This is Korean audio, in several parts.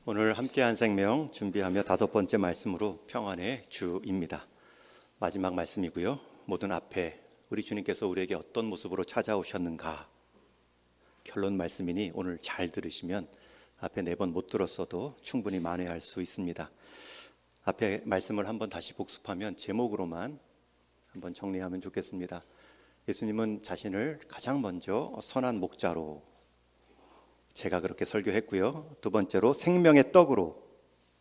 오늘 함께한 생명 준비하며 5번째 말씀으로 평안의 주입니다. 마지막 말씀이고요. 모든 앞에 우리 주님께서 우리에게 어떤 모습으로 찾아오셨는가, 결론 말씀이니 오늘 잘 들으시면 앞에 4번 못 들었어도 충분히 만회할 수 있습니다. 앞에 말씀을 한번 다시 복습하면 제목으로만 한번 정리하면 좋겠습니다. 예수님은 자신을 가장 먼저 선한 목자로, 제가 그렇게 설교했고요. 2번째로 생명의 떡으로,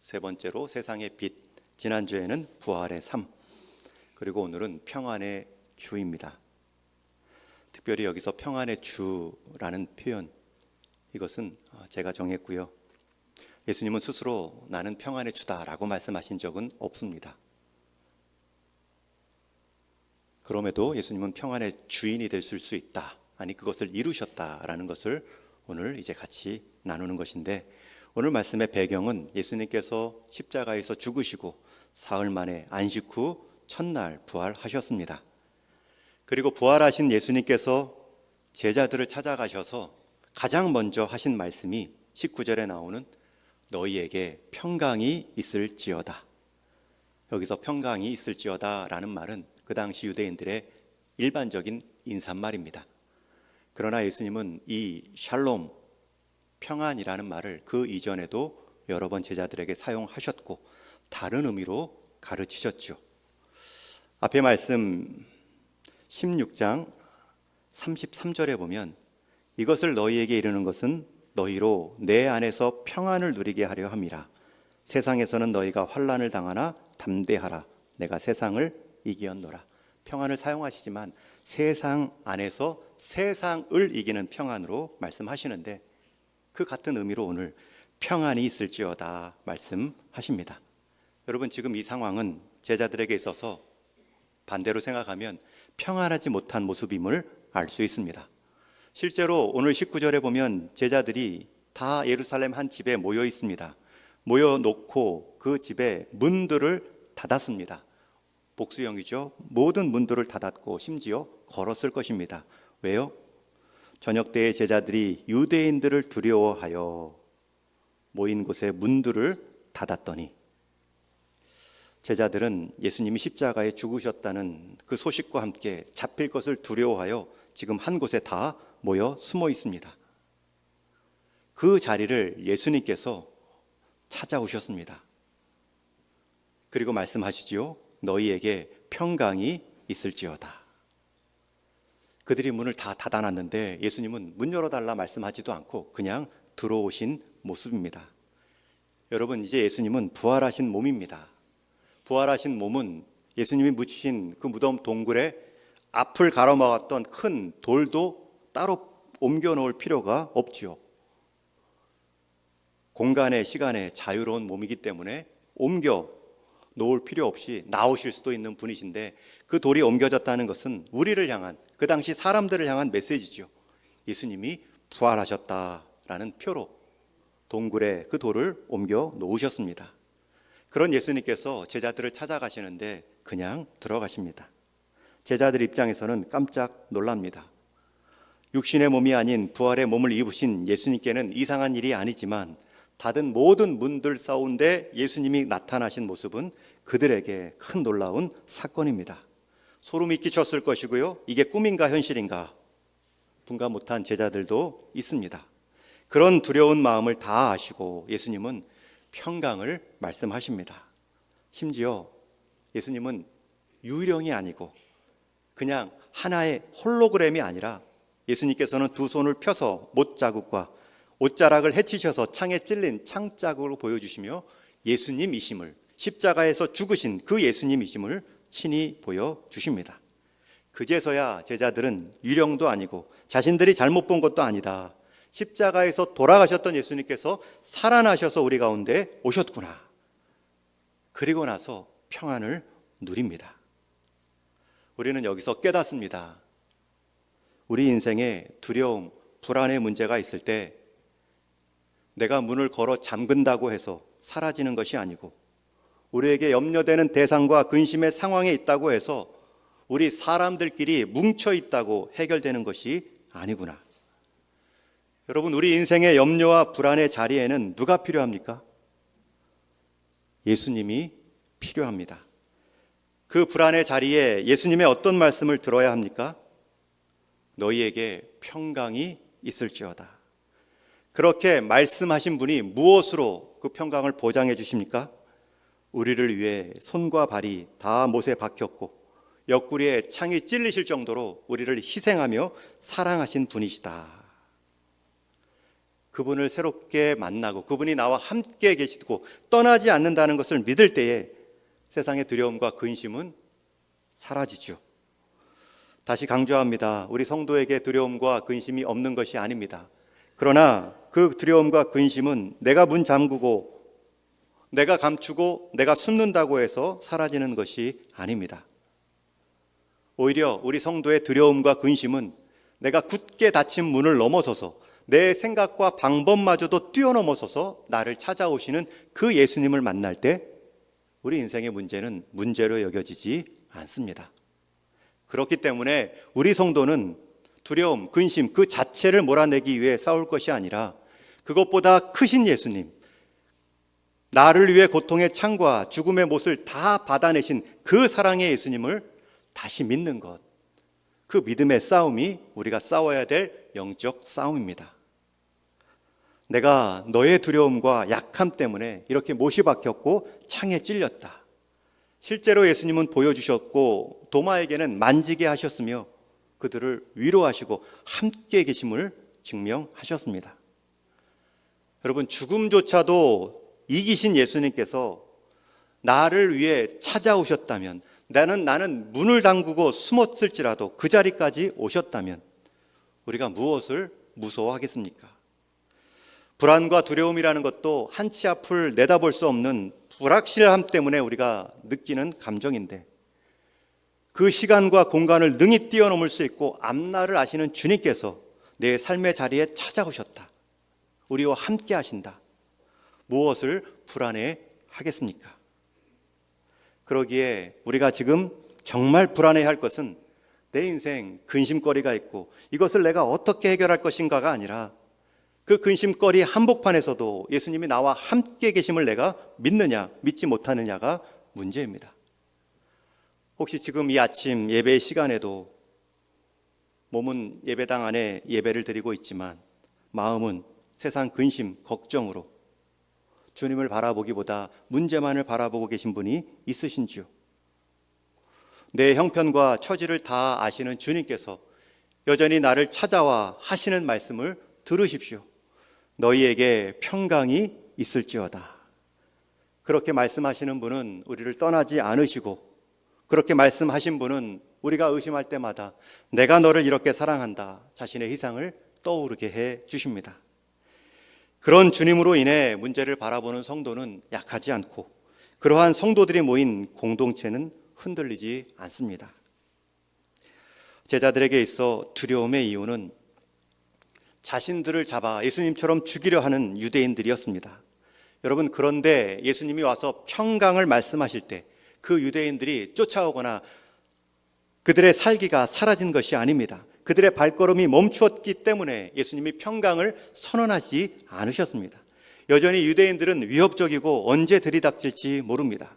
3번째로 세상의 빛, 지난주에는 부활의 삶, 그리고 오늘은 평안의 주입니다. 특별히 여기서 평안의 주라는 표현, 이것은 제가 정했고요. 예수님은 스스로 나는 평안의 주다라고 말씀하신 적은 없습니다. 그럼에도 예수님은 평안의 주인이 되실 수 있다, 아니 그것을 이루셨다라는 것을 오늘 이제 같이 나누는 것인데, 오늘 말씀의 배경은 예수님께서 십자가에서 죽으시고 사흘 만에 안식 후 첫날 부활하셨습니다. 그리고 부활하신 예수님께서 제자들을 찾아가셔서 가장 먼저 하신 말씀이 19절에 나오는 너희에게 평강이 있을지어다. 여기서 평강이 있을지어다 라는 말은 그 당시 유대인들의 일반적인 인사말입니다. 그러나 예수님은 이 샬롬, 평안이라는 말을 그 이전에도 여러 번 제자들에게 사용하셨고 다른 의미로 가르치셨죠. 앞에 말씀 16장 33절에 보면 이것을 너희에게 이르는 것은 너희로 내 안에서 평안을 누리게 하려 함이라. 세상에서는 너희가 환난을 당하나 담대하라. 내가 세상을 이기었노라. 평안을 사용하시지만 세상 안에서 세상을 이기는 평안으로 말씀하시는데, 그 같은 의미로 오늘 평안이 있을지어다 말씀하십니다. 여러분, 지금 이 상황은 제자들에게 있어서 반대로 생각하면 평안하지 못한 모습임을 알 수 있습니다. 실제로 오늘 19절에 보면 제자들이 다 예루살렘 한 집에 모여 있습니다. 모여놓고 그 집의 문들을 닫았습니다. 복수형이죠. 모든 문들을 닫았고 심지어 걸었을 것입니다. 왜요? 저녁 때에 제자들이 유대인들을 두려워하여 모인 곳에 문들을 닫았더니, 제자들은 예수님이 십자가에 죽으셨다는 그 소식과 함께 잡힐 것을 두려워하여 지금 한 곳에 다 모여 숨어 있습니다. 그 자리를 예수님께서 찾아오셨습니다. 그리고 말씀하시지요. 너희에게 평강이 있을지어다. 그들이 문을 다 닫아놨는데 예수님은 문 열어달라 말씀하지도 않고 그냥 들어오신 모습입니다. 여러분, 이제 예수님은 부활하신 몸입니다. 부활하신 몸은 예수님이 묻히신 그 무덤 동굴에 앞을 가로막았던 큰 돌도 따로 옮겨 놓을 필요가 없지요. 공간의 시간의 자유로운 몸이기 때문에 옮겨 놓을 필요 없이 나오실 수도 있는 분이신데, 그 돌이 옮겨졌다는 것은 우리를 향한, 그 당시 사람들을 향한 메시지죠. 예수님이 부활하셨다라는 표로 동굴에 그 돌을 옮겨 놓으셨습니다. 그런 예수님께서 제자들을 찾아가시는데 그냥 들어가십니다. 제자들 입장에서는 깜짝 놀랍니다. 육신의 몸이 아닌 부활의 몸을 입으신 예수님께는 이상한 일이 아니지만 닫은 모든 문들 가운데 예수님이 나타나신 모습은 그들에게 큰 놀라운 사건입니다. 소름이 끼쳤을 것이고요. 이게 꿈인가 현실인가 분간 못한 제자들도 있습니다. 그런 두려운 마음을 다 아시고 예수님은 평강을 말씀하십니다. 심지어 예수님은 유령이 아니고 그냥 하나의 홀로그램이 아니라 예수님께서는 두 손을 펴서 못자국과 옷자락을 헤치셔서 창에 찔린 창자국으로 보여주시며 예수님이심을, 십자가에서 죽으신 그 예수님이심을 친히 보여주십니다. 그제서야 제자들은 유령도 아니고 자신들이 잘못 본 것도 아니다, 십자가에서 돌아가셨던 예수님께서 살아나셔서 우리 가운데 오셨구나, 그리고 나서 평안을 누립니다. 우리는 여기서 깨닫습니다. 우리 인생에 두려움, 불안의 문제가 있을 때 내가 문을 걸어 잠근다고 해서 사라지는 것이 아니고, 우리에게 염려되는 대상과 근심의 상황에 있다고 해서 우리 사람들끼리 뭉쳐 있다고 해결되는 것이 아니구나. 여러분, 우리 인생의 염려와 불안의 자리에는 누가 필요합니까? 예수님이 필요합니다. 그 불안의 자리에 예수님의 어떤 말씀을 들어야 합니까? 너희에게 평강이 있을지어다. 그렇게 말씀하신 분이 무엇으로 그 평강을 보장해 주십니까? 우리를 위해 손과 발이 다 못에 박혔고 옆구리에 창이 찔리실 정도로 우리를 희생하며 사랑하신 분이시다. 그분을 새롭게 만나고 그분이 나와 함께 계시고 떠나지 않는다는 것을 믿을 때에 세상의 두려움과 근심은 사라지죠. 다시 강조합니다. 우리 성도에게 두려움과 근심이 없는 것이 아닙니다. 그러나 그 두려움과 근심은 내가 문 잠그고 내가 감추고 내가 숨는다고 해서 사라지는 것이 아닙니다. 오히려 우리 성도의 두려움과 근심은 내가 굳게 닫힌 문을 넘어서서 내 생각과 방법마저도 뛰어넘어서서 나를 찾아오시는 그 예수님을 만날 때 우리 인생의 문제는 문제로 여겨지지 않습니다. 그렇기 때문에 우리 성도는 두려움, 근심 그 자체를 몰아내기 위해 싸울 것이 아니라 그것보다 크신 예수님, 나를 위해 고통의 창과 죽음의 못을 다 받아내신 그 사랑의 예수님을 다시 믿는 것, 그 믿음의 싸움이 우리가 싸워야 될 영적 싸움입니다. 내가 너의 두려움과 약함 때문에 이렇게 못이 박혔고 창에 찔렸다. 실제로 예수님은 보여주셨고 도마에게는 만지게 하셨으며 그들을 위로하시고 함께 계심을 증명하셨습니다. 여러분, 죽음조차도 이기신 예수님께서 나를 위해 찾아오셨다면, 나는 문을 잠그고 숨었을지라도 그 자리까지 오셨다면 우리가 무엇을 무서워하겠습니까? 불안과 두려움이라는 것도 한치 앞을 내다볼 수 없는 불확실함 때문에 우리가 느끼는 감정인데, 그 시간과 공간을 능히 뛰어넘을 수 있고 앞날을 아시는 주님께서 내 삶의 자리에 찾아오셨다. 우리와 함께 하신다. 무엇을 불안해 하겠습니까? 그러기에 우리가 지금 정말 불안해 할 것은 내 인생 근심거리가 있고 이것을 내가 어떻게 해결할 것인가가 아니라 그 근심거리 한복판에서도 예수님이 나와 함께 계심을 내가 믿느냐 믿지 못하느냐가 문제입니다. 혹시 지금 이 아침 예배 시간에도 몸은 예배당 안에 예배를 드리고 있지만 마음은 세상 근심, 걱정으로 주님을 바라보기보다 문제만을 바라보고 계신 분이 있으신지요? 내 형편과 처지를 다 아시는 주님께서 여전히 나를 찾아와 하시는 말씀을 들으십시오. 너희에게 평강이 있을지어다. 그렇게 말씀하시는 분은 우리를 떠나지 않으시고, 그렇게 말씀하신 분은 우리가 의심할 때마다 내가 너를 이렇게 사랑한다 자신의 희생을 떠오르게 해 주십니다. 그런 주님으로 인해 문제를 바라보는 성도는 약하지 않고 그러한 성도들이 모인 공동체는 흔들리지 않습니다. 제자들에게 있어 두려움의 이유는 자신들을 잡아 예수님처럼 죽이려 하는 유대인들이었습니다. 여러분, 그런데 예수님이 와서 평강을 말씀하실 때 그 유대인들이 쫓아오거나 그들의 살기가 사라진 것이 아닙니다. 그들의 발걸음이 멈추었기 때문에 예수님이 평강을 선언하지 않으셨습니다. 여전히 유대인들은 위협적이고 언제 들이닥칠지 모릅니다.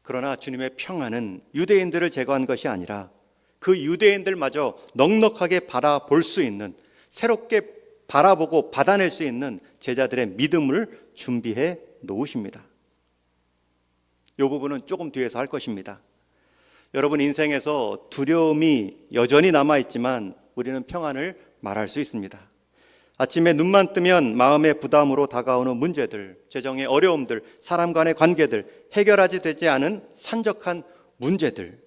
그러나 주님의 평안은 유대인들을 제거한 것이 아니라 그 유대인들마저 넉넉하게 바라볼 수 있는, 새롭게 바라보고 받아낼 수 있는 제자들의 믿음을 준비해 놓으십니다. 이 부분은 조금 뒤에서 할 것입니다. 여러분, 인생에서 두려움이 여전히 남아있지만 우리는 평안을 말할 수 있습니다. 아침에 눈만 뜨면 마음의 부담으로 다가오는 문제들, 재정의 어려움들, 사람 간의 관계들, 해결하지 되지 않은 산적한 문제들,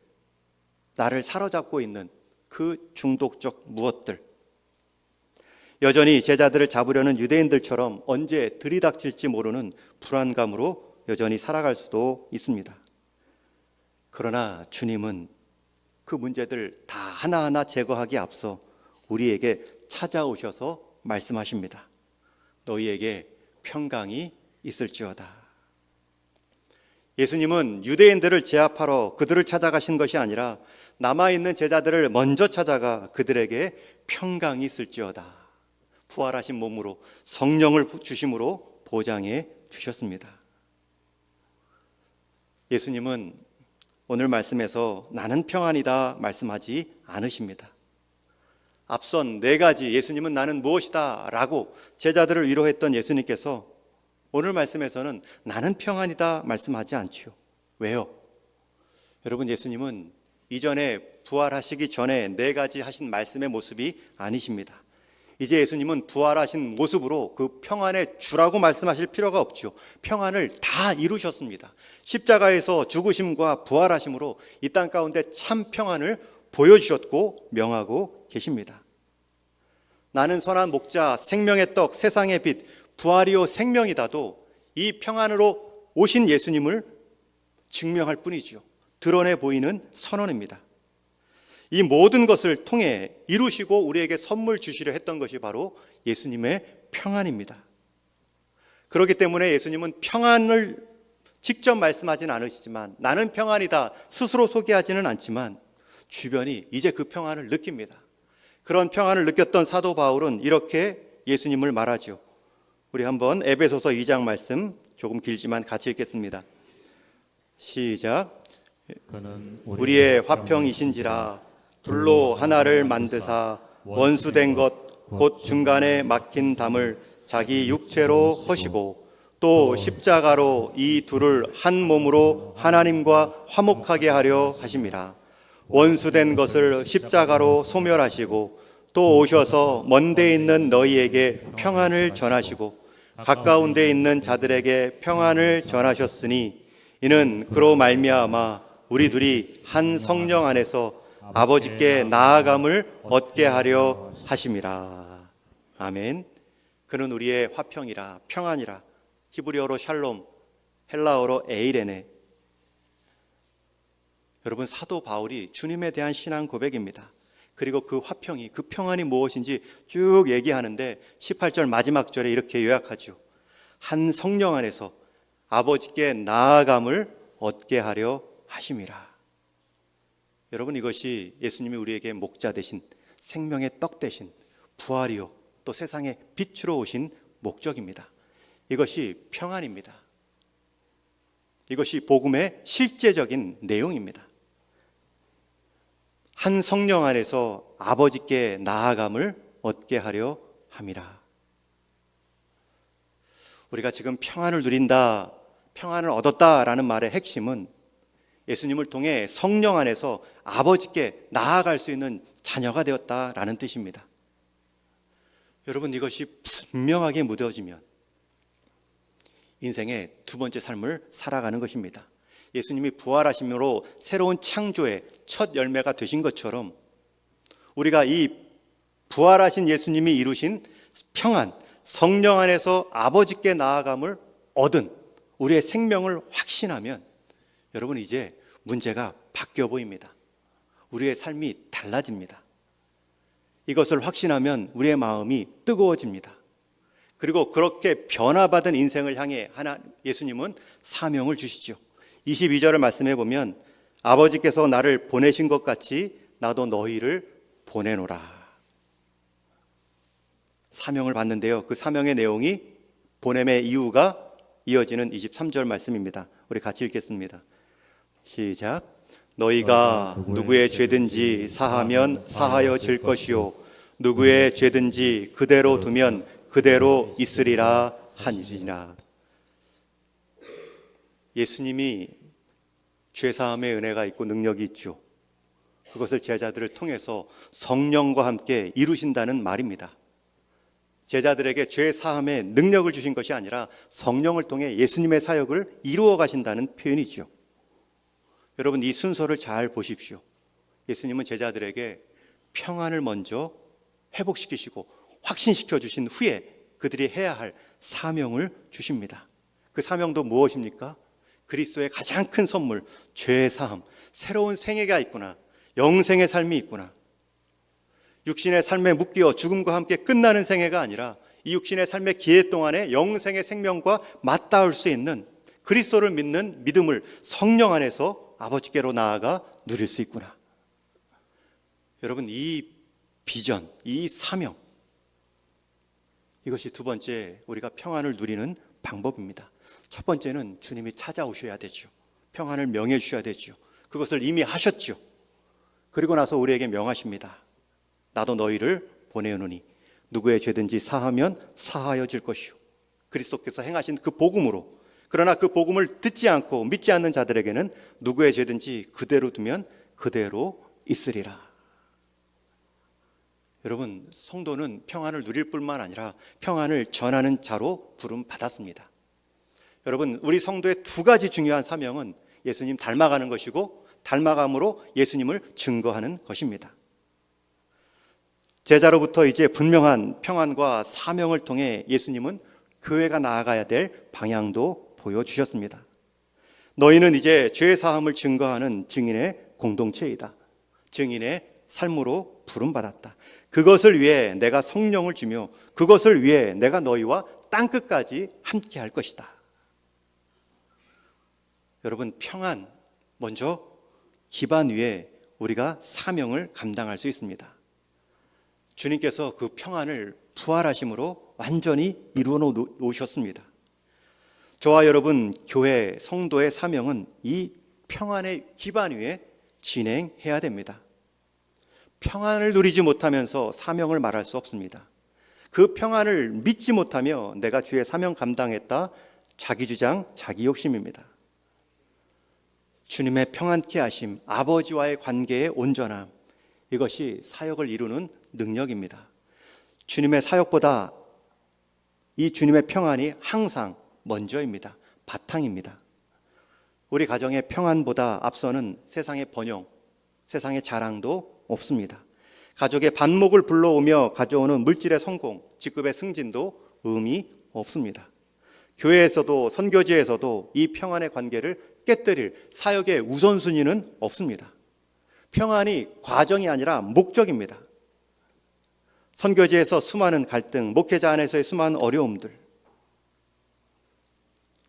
나를 사로잡고 있는 그 중독적 무엇들, 여전히 제자들을 잡으려는 유대인들처럼 언제 들이닥칠지 모르는 불안감으로 여전히 살아갈 수도 있습니다. 그러나 주님은 그 문제들 다 하나하나 제거하기에 앞서 우리에게 찾아오셔서 말씀하십니다. 너희에게 평강이 있을지어다. 예수님은 유대인들을 제압하러 그들을 찾아가신 것이 아니라 남아있는 제자들을 먼저 찾아가 그들에게 평강이 있을지어다. 부활하신 몸으로 성령을 주심으로 보장해 주셨습니다. 예수님은 오늘 말씀에서 나는 평안이다 말씀하지 않으십니다. 앞선 네 가지 예수님은 나는 무엇이다 라고 제자들을 위로했던 예수님께서 오늘 말씀에서는 나는 평안이다 말씀하지 않지요. 왜요? 여러분, 예수님은 이전에 부활하시기 전에 네 가지 하신 말씀의 모습이 아니십니다. 이제 예수님은 부활하신 모습으로 그 평안의 주라고 말씀하실 필요가 없죠. 평안을 다 이루셨습니다. 십자가에서 죽으심과 부활하심으로 이 땅 가운데 참 평안을 보여주셨고 명하고 계십니다. 나는 선한 목자, 생명의 떡, 세상의 빛, 부활이요 생명이다도 이 평안으로 오신 예수님을 증명할 뿐이죠. 드러내 보이는 선언입니다. 이 모든 것을 통해 이루시고 우리에게 선물 주시려 했던 것이 바로 예수님의 평안입니다. 그렇기 때문에 예수님은 평안을 직접 말씀하지는 않으시지만 나는 평안이다 스스로 소개하지는 않지만 주변이 이제 그 평안을 느낍니다. 그런 평안을 느꼈던 사도 바울은 이렇게 예수님을 말하죠. 우리 한번 에베소서 2장 말씀 조금 길지만 같이 읽겠습니다. 시작. 우리의 화평이신지라 둘로 하나를 만드사 원수된 것 곧 중간에 막힌 담을 자기 육체로 허시고 또 십자가로 이 둘을 한 몸으로 하나님과 화목하게 하려 하심이라. 원수된 것을 십자가로 소멸하시고 또 오셔서 먼 데 있는 너희에게 평안을 전하시고 가까운 데 있는 자들에게 평안을 전하셨으니 이는 그로 말미암아 우리 둘이 한 성령 안에서 아버지께 나아감을 얻게 하려 하심이라. 아멘. 그는 우리의 화평이라 평안이라. 히브리어로 샬롬, 헬라어로 에이레네. 여러분, 사도 바울이 주님에 대한 신앙 고백입니다. 그리고 그 화평이, 그 평안이 무엇인지 쭉 얘기하는데 18절 마지막 절에 이렇게 요약하죠. 한 성령 안에서 아버지께 나아감을 얻게 하려 하심이라. 여러분, 이것이 예수님이 우리에게 목자 되신, 생명의 떡 되신, 부활이요 또 세상의 빛으로 오신 목적입니다. 이것이 평안입니다. 이것이 복음의 실제적인 내용입니다. 한 성령 안에서 아버지께 나아감을 얻게 하려 함이라. 우리가 지금 평안을 누린다, 평안을 얻었다라는 말의 핵심은 예수님을 통해 성령 안에서 아버지께 나아갈 수 있는 자녀가 되었다라는 뜻입니다. 여러분, 이것이 분명하게 묻어지면 인생의 두 번째 삶을 살아가는 것입니다. 예수님이 부활하심으로 새로운 창조의 첫 열매가 되신 것처럼 우리가 이 부활하신 예수님이 이루신 평안, 성령 안에서 아버지께 나아감을 얻은 우리의 생명을 확신하면 여러분, 이제 문제가 바뀌어 보입니다. 우리의 삶이 달라집니다. 이것을 확신하면 우리의 마음이 뜨거워집니다. 그리고 그렇게 변화받은 인생을 향해 예수님은 사명을 주시죠. 22절을 말씀해 보면 아버지께서 나를 보내신 것 같이 나도 너희를 보내노라. 사명을 받는데요. 그 사명의 내용이 보냄의 이유가 이어지는 23절 말씀입니다. 우리 같이 읽겠습니다. 시작. 너희가 누구의 죄든지 사하면 사하여 질 것이요 누구의 죄든지 그대로 두면 그대로 있으리라 하니라. 예수님이 죄사함의 은혜가 있고 능력이 있죠. 그것을 제자들을 통해서 성령과 함께 이루신다는 말입니다. 제자들에게 죄사함의 능력을 주신 것이 아니라 성령을 통해 예수님의 사역을 이루어 가신다는 표현이죠. 여러분, 이 순서를 잘 보십시오. 예수님은 제자들에게 평안을 먼저 회복시키시고 확신시켜 주신 후에 그들이 해야 할 사명을 주십니다. 그 사명도 무엇입니까? 그리스도의 가장 큰 선물, 죄의 사함, 새로운 생애가 있구나, 영생의 삶이 있구나. 육신의 삶에 묶여 죽음과 함께 끝나는 생애가 아니라 이 육신의 삶의 기회 동안에 영생의 생명과 맞닿을 수 있는 그리스도를 믿는 믿음을 성령 안에서 아버지께로 나아가 누릴 수 있구나. 여러분, 이 비전, 이 사명, 이것이 두 번째 우리가 평안을 누리는 방법입니다. 첫 번째는 주님이 찾아오셔야 되죠. 평안을 명해 주셔야 되죠. 그것을 이미 하셨죠. 그리고 나서 우리에게 명하십니다. 나도 너희를 보내오노니 누구의 죄든지 사하면 사하여 질 것이요. 그리스도께서 행하신 그 복음으로, 그러나 그 복음을 듣지 않고 믿지 않는 자들에게는 누구의 죄든지 그대로 두면 그대로 있으리라. 여러분, 성도는 평안을 누릴 뿐만 아니라 평안을 전하는 자로 부름 받았습니다. 여러분, 우리 성도의 두 가지 중요한 사명은 예수님 닮아가는 것이고 닮아감으로 예수님을 증거하는 것입니다. 제자로부터 이제 분명한 평안과 사명을 통해 예수님은 교회가 나아가야 될 방향도 보여주셨습니다. 너희는 이제 죄 사함을 증거하는 증인의 공동체이다. 증인의 삶으로 부름받았다. 그것을 위해 내가 성령을 주며 그것을 위해 내가 너희와 땅끝까지 함께 할 것이다. 여러분, 평안, 먼저 기반 위에 우리가 사명을 감당할 수 있습니다. 주님께서 그 평안을 부활하심으로 완전히 이루어 놓으셨습니다. 저와 여러분, 교회 성도의 사명은 이 평안의 기반 위에 진행해야 됩니다. 평안을 누리지 못하면서 사명을 말할 수 없습니다. 그 평안을 믿지 못하며 내가 주의 사명 감당했다, 자기 주장, 자기 욕심입니다. 주님의 평안케 하심, 아버지와의 관계의 온전함, 이것이 사역을 이루는 능력입니다. 주님의 사역보다 이 주님의 평안이 항상 먼저입니다. 바탕입니다. 우리 가정의 평안보다 앞서는 세상의 번영, 세상의 자랑도 없습니다. 가족의 반목을 불러오며 가져오는 물질의 성공, 직급의 승진도 의미 없습니다. 교회에서도 선교지에서도 이 평안의 관계를 깨뜨릴 사역의 우선순위는 없습니다. 평안이 과정이 아니라 목적입니다. 선교지에서 수많은 갈등, 목회자 안에서의 수많은 어려움들,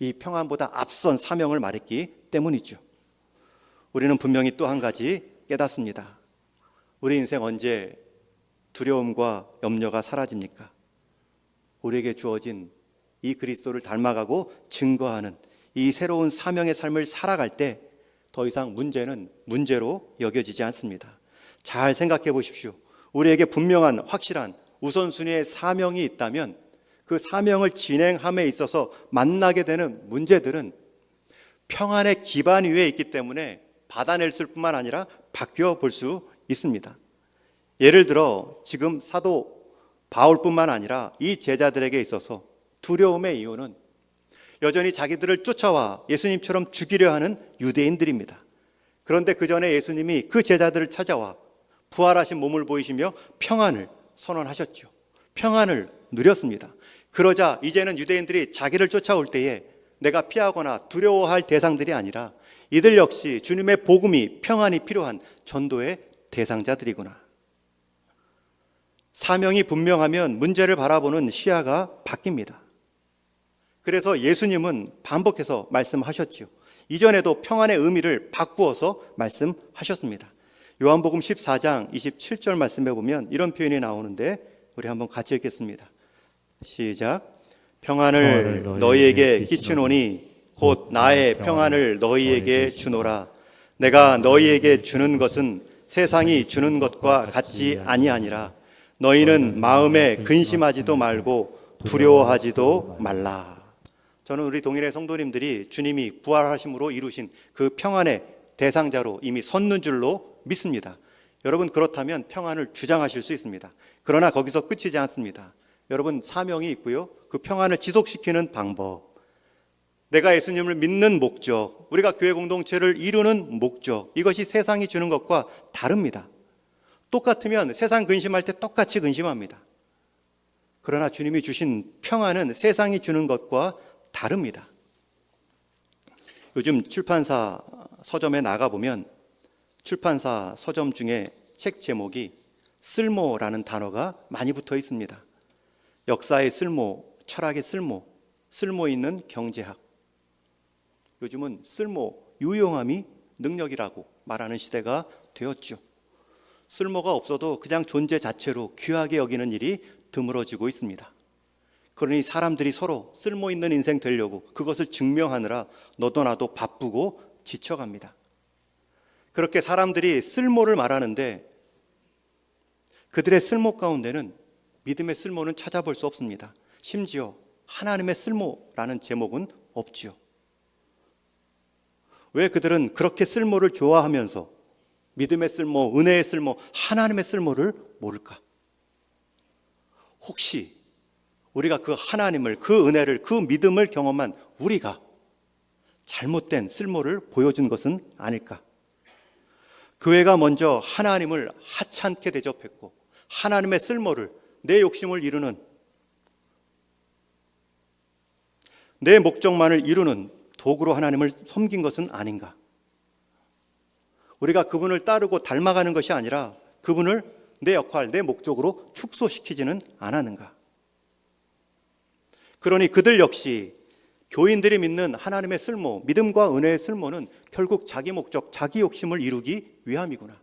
이 평안보다 앞선 사명을 말했기 때문이죠. 우리는 분명히 또 한 가지 깨닫습니다. 우리 인생 언제 두려움과 염려가 사라집니까? 우리에게 주어진 이 그리스도를 닮아가고 증거하는 이 새로운 사명의 삶을 살아갈 때 더 이상 문제는 문제로 여겨지지 않습니다. 잘 생각해 보십시오. 우리에게 분명한 확실한 우선순위의 사명이 있다면 그 사명을 진행함에 있어서 만나게 되는 문제들은 평안의 기반 위에 있기 때문에 받아낼 뿐만 아니라 바뀌어 볼 수 있습니다. 예를 들어 지금 사도 바울뿐만 아니라 이 제자들에게 있어서 두려움의 이유는 여전히 자기들을 쫓아와 예수님처럼 죽이려 하는 유대인들입니다. 그런데 그 전에 예수님이 그 제자들을 찾아와 부활하신 몸을 보이시며 평안을 선언하셨죠. 평안을 누렸습니다. 그러자 이제는 유대인들이 자기를 쫓아올 때에 내가 피하거나 두려워할 대상들이 아니라 이들 역시 주님의 복음이, 평안이 필요한 전도의 대상자들이구나. 사명이 분명하면 문제를 바라보는 시야가 바뀝니다. 그래서 예수님은 반복해서 말씀하셨죠. 이전에도 평안의 의미를 바꾸어서 말씀하셨습니다. 요한복음 14장 27절 말씀해 보면 이런 표현이 나오는데 우리 한번 같이 읽겠습니다. 시작. 평안을 너희에게 끼치노니 곧 나의 평안을 너희에게 주노라. 내가 너희에게 주는 것은 세상이 주는 것과 같이 아니하니라. 너희는 마음에 근심하지도 말고 두려워하지도 말라. 저는 우리 동일의 성도님들이 주님이 부활하심으로 이루신 그 평안의 대상자로 이미 섰는 줄로 믿습니다. 여러분, 그렇다면 평안을 주장하실 수 있습니다. 그러나 거기서 끝이지 않습니다. 여러분, 사명이 있고요. 그 평안을 지속시키는 방법, 내가 예수님을 믿는 목적, 우리가 교회 공동체를 이루는 목적, 이것이 세상이 주는 것과 다릅니다. 똑같으면 세상 근심할 때 똑같이 근심합니다. 그러나 주님이 주신 평안은 세상이 주는 것과 다릅니다. 요즘 출판사 서점에 나가보면 출판사 서점 중에 책 제목이 쓸모라는 단어가 많이 붙어 있습니다. 역사의 쓸모, 철학의 쓸모, 쓸모 있는 경제학. 요즘은 쓸모, 유용함이 능력이라고 말하는 시대가 되었죠. 쓸모가 없어도 그냥 존재 자체로 귀하게 여기는 일이 드물어지고 있습니다. 그러니 사람들이 서로 쓸모 있는 인생 되려고 그것을 증명하느라 너도 나도 바쁘고 지쳐갑니다. 그렇게 사람들이 쓸모를 말하는데 그들의 쓸모 가운데는 믿음의 쓸모는 찾아볼 수 없습니다. 심지어 하나님의 쓸모라는 제목은 없지요. 왜 그들은 그렇게 쓸모를 좋아하면서 믿음의 쓸모, 은혜의 쓸모, 하나님의 쓸모를 모를까? 혹시 우리가 그 하나님을, 그 은혜를, 그 믿음을 경험한 우리가 잘못된 쓸모를 보여준 것은 아닐까? 교회가 먼저 하나님을 하찮게 대접했고 하나님의 쓸모를, 내 욕심을 이루는, 내 목적만을 이루는 도구로 하나님을 섬긴 것은 아닌가? 우리가 그분을 따르고 닮아가는 것이 아니라 그분을 내 역할, 내 목적으로 축소시키지는 않았는가? 그러니 그들 역시 교인들이 믿는 하나님의 쓸모, 믿음과 은혜의 쓸모는 결국 자기 목적, 자기 욕심을 이루기 위함이구나.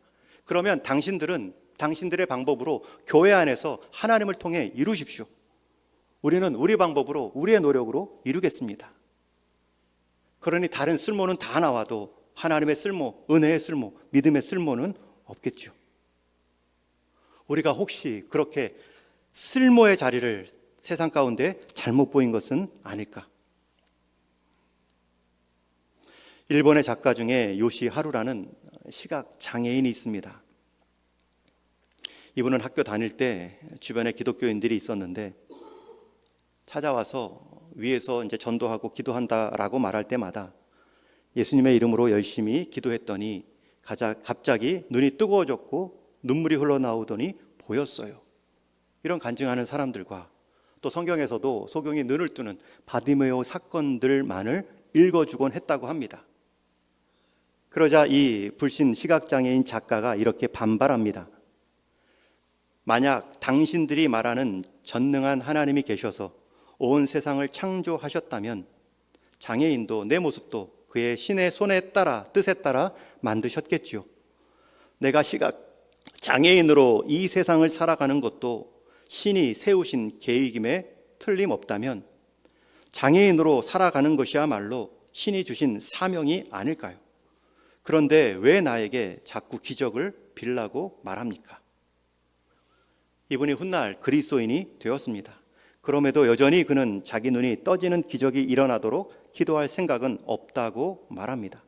그러면 당신들은 당신들의 방법으로 교회 안에서 하나님을 통해 이루십시오. 우리는 우리 방법으로, 우리의 노력으로 이루겠습니다. 그러니 다른 쓸모는 다 나와도 하나님의 쓸모, 은혜의 쓸모, 믿음의 쓸모는 없겠죠. 우리가 혹시 그렇게 쓸모의 자리를 세상 가운데 잘못 보인 것은 아닐까? 일본의 작가 중에 요시 하루라는 시각 장애인이 있습니다. 이분은 학교 다닐 때 주변에 기독교인들이 있었는데 찾아와서 위에서 이제 전도하고 기도한다라고 말할 때마다 예수님의 이름으로 열심히 기도했더니 갑자기 눈이 뜨거워졌고 눈물이 흘러나오더니 보였어요. 이런 간증하는 사람들과 또 성경에서도 소경이 눈을 뜨는 바디메오 사건들만을 읽어주곤 했다고 합니다. 그러자 이 불신 시각장애인 작가가 이렇게 반발합니다. 만약 당신들이 말하는 전능한 하나님이 계셔서 온 세상을 창조하셨다면 장애인도 내 모습도 그의 신의 손에 따라, 뜻에 따라 만드셨겠지요. 내가 시각장애인으로 이 세상을 살아가는 것도 신이 세우신 계획임에 틀림없다면 장애인으로 살아가는 것이야말로 신이 주신 사명이 아닐까요? 그런데 왜 나에게 자꾸 기적을 빌라고 말합니까? 이분이 훗날 그리스도인이 되었습니다. 그럼에도 여전히 그는 자기 눈이 떠지는 기적이 일어나도록 기도할 생각은 없다고 말합니다.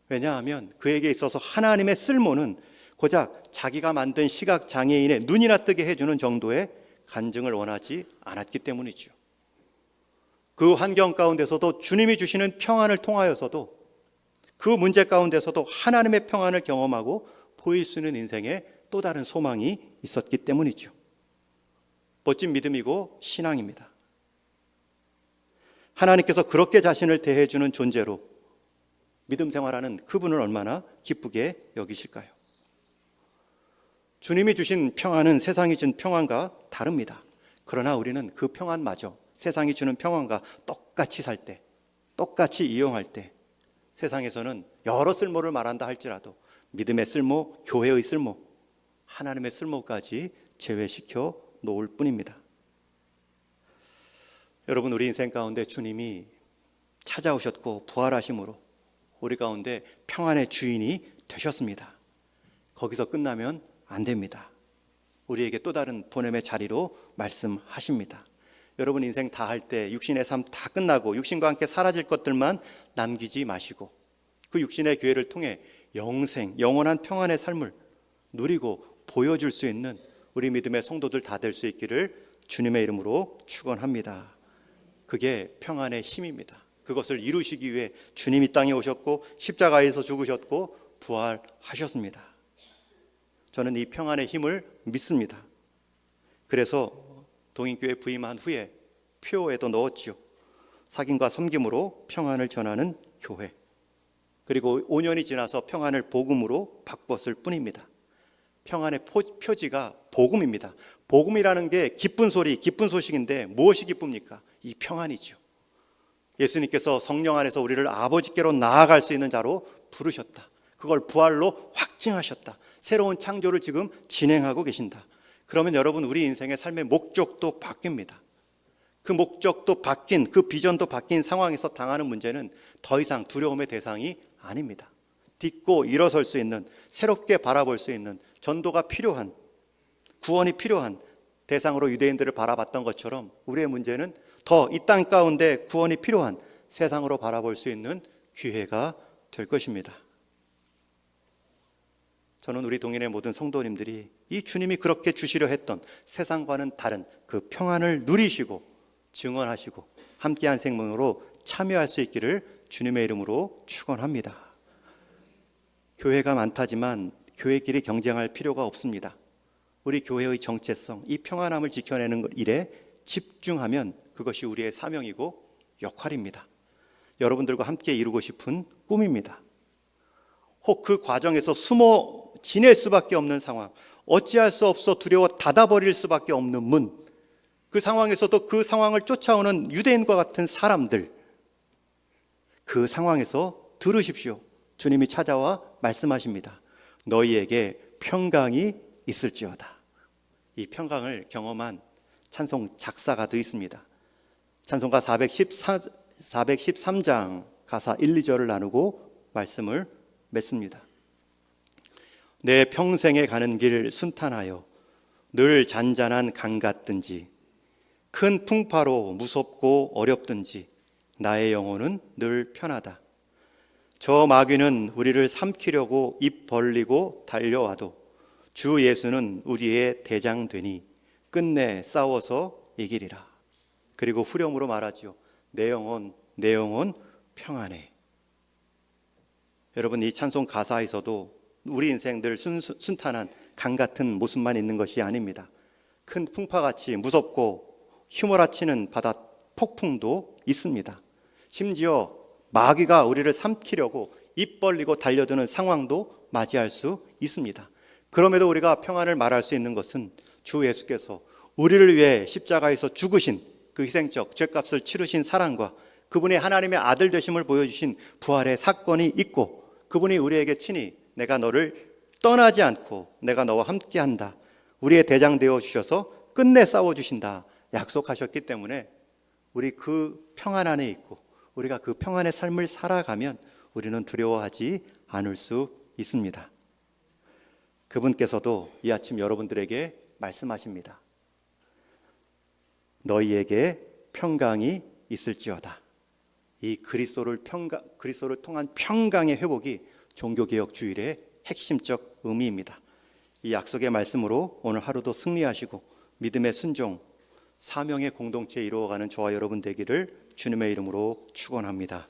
왜냐하면 그에게 있어서 하나님의 쓸모는 고작 자기가 만든 시각장애인의 눈이나 뜨게 해주는 정도의 간증을 원하지 않았기 때문이죠. 그 환경 가운데서도 주님이 주시는 평안을 통하여서도 그 문제 가운데서도 하나님의 평안을 경험하고 보일 수 있는 인생에 또 다른 소망이 있었기 때문이죠. 멋진 믿음이고 신앙입니다. 하나님께서 그렇게 자신을 대해주는 존재로 믿음 생활하는 그분을 얼마나 기쁘게 여기실까요? 주님이 주신 평안은 세상이 준 평안과 다릅니다. 그러나 우리는 그 평안마저 세상이 주는 평안과 똑같이 살 때, 똑같이 이용할 때 세상에서는 여러 쓸모를 말한다 할지라도 믿음의 쓸모, 교회의 쓸모, 하나님의 쓸모까지 제외시켜 놓을 뿐입니다. 여러분, 우리 인생 가운데 주님이 찾아오셨고 부활하심으로 우리 가운데 평안의 주인이 되셨습니다. 거기서 끝나면 안 됩니다. 우리에게 또 다른 보냄의 자리로 말씀하십니다. 여러분 인생 다 할 때 육신의 삶 다 끝나고 육신과 함께 사라질 것들만 남기지 마시고 그 육신의 교회를 통해 영원한 평안의 삶을 누리고 보여줄 수 있는 우리 믿음의 성도들 다 될 수 있기를 주님의 이름으로 축원합니다. 그게 평안의 힘입니다. 그것을 이루시기 위해 주님이 땅에 오셨고 십자가에서 죽으셨고 부활하셨습니다. 저는 이 평안의 힘을 믿습니다. 그래서 동인교회 부임한 후에 표에도 넣었지요. 사귐과 섬김으로 평안을 전하는 교회. 그리고 5년이 지나서 평안을 복음으로 바꿨을 뿐입니다. 평안의 표지가 복음입니다. 복음이라는 게 기쁜 소리, 기쁜 소식인데 무엇이 기쁩니까? 이 평안이죠. 예수님께서 성령 안에서 우리를 아버지께로 나아갈 수 있는 자로 부르셨다. 그걸 부활로 확증하셨다. 새로운 창조를 지금 진행하고 계신다. 그러면 여러분 우리 인생의 삶의 목적도 바뀝니다. 그 목적도 바뀐, 그 비전도 바뀐 상황에서 당하는 문제는 더 이상 두려움의 대상이 아닙니다. 딛고 일어설 수 있는, 새롭게 바라볼 수 있는, 전도가 필요한, 구원이 필요한 대상으로 유대인들을 바라봤던 것처럼 우리의 문제는 더 이 땅 가운데 구원이 필요한 세상으로 바라볼 수 있는 기회가 될 것입니다. 저는 우리 동인의 모든 성도님들이 이 주님이 그렇게 주시려 했던 세상과는 다른 그 평안을 누리시고 증언하시고 함께한 생명으로 참여할 수 있기를 주님의 이름으로 축원합니다. 교회가 많다지만 교회끼리 경쟁할 필요가 없습니다. 우리 교회의 정체성, 이 평안함을 지켜내는 일에 집중하면 그것이 우리의 사명이고 역할입니다. 여러분들과 함께 이루고 싶은 꿈입니다. 혹 그 과정에서 숨어 지낼 수밖에 없는 상황, 어찌할 수 없어 두려워 닫아버릴 수밖에 없는 문, 그 상황에서도 그 상황을 쫓아오는 유대인과 같은 사람들, 그 상황에서 들으십시오. 주님이 찾아와 말씀하십니다. 너희에게 평강이 있을지어다. 이 평강을 경험한 찬송 작사가도 있습니다. 찬송가 413장 가사 1, 2절을 나누고 말씀을 맺습니다. 내 평생에 가는 길 순탄하여 늘 잔잔한 강 같든지 큰 풍파로 무섭고 어렵든지 나의 영혼은 늘 편하다. 저 마귀는 우리를 삼키려고 입 벌리고 달려와도 주 예수는 우리의 대장 되니 끝내 싸워서 이기리라. 그리고 후렴으로 말하지요. 내 영혼 평안해. 여러분, 이 찬송 가사에서도 우리 인생들 순탄한 강 같은 모습만 있는 것이 아닙니다. 큰 풍파같이 무섭고 휘몰아치는 바다 폭풍도 있습니다. 심지어 마귀가 우리를 삼키려고 입 벌리고 달려드는 상황도 맞이할 수 있습니다. 그럼에도 우리가 평안을 말할 수 있는 것은 주 예수께서 우리를 위해 십자가에서 죽으신 그 희생적 죄값을 치르신 사랑과 그분이 하나님의 아들 되심을 보여주신 부활의 사건이 있고 그분이 우리에게 친히 내가 너를 떠나지 않고 내가 너와 함께한다, 우리의 대장 되어 주셔서 끝내 싸워주신다 약속하셨기 때문에 우리 그 평안 안에 있고 우리가 그 평안의 삶을 살아가면 우리는 두려워하지 않을 수 있습니다. 그분께서도 이 아침 여러분들에게 말씀하십니다. 너희에게 평강이 있을지어다. 이 그리스도를 통한 평강의 회복이 종교개혁 주일의 핵심적 의미입니다. 이 약속의 말씀으로 오늘 하루도 승리하시고 믿음의 순종, 사명의 공동체 이루어가는 저와 여러분 되기를 주님의 이름으로 축원합니다.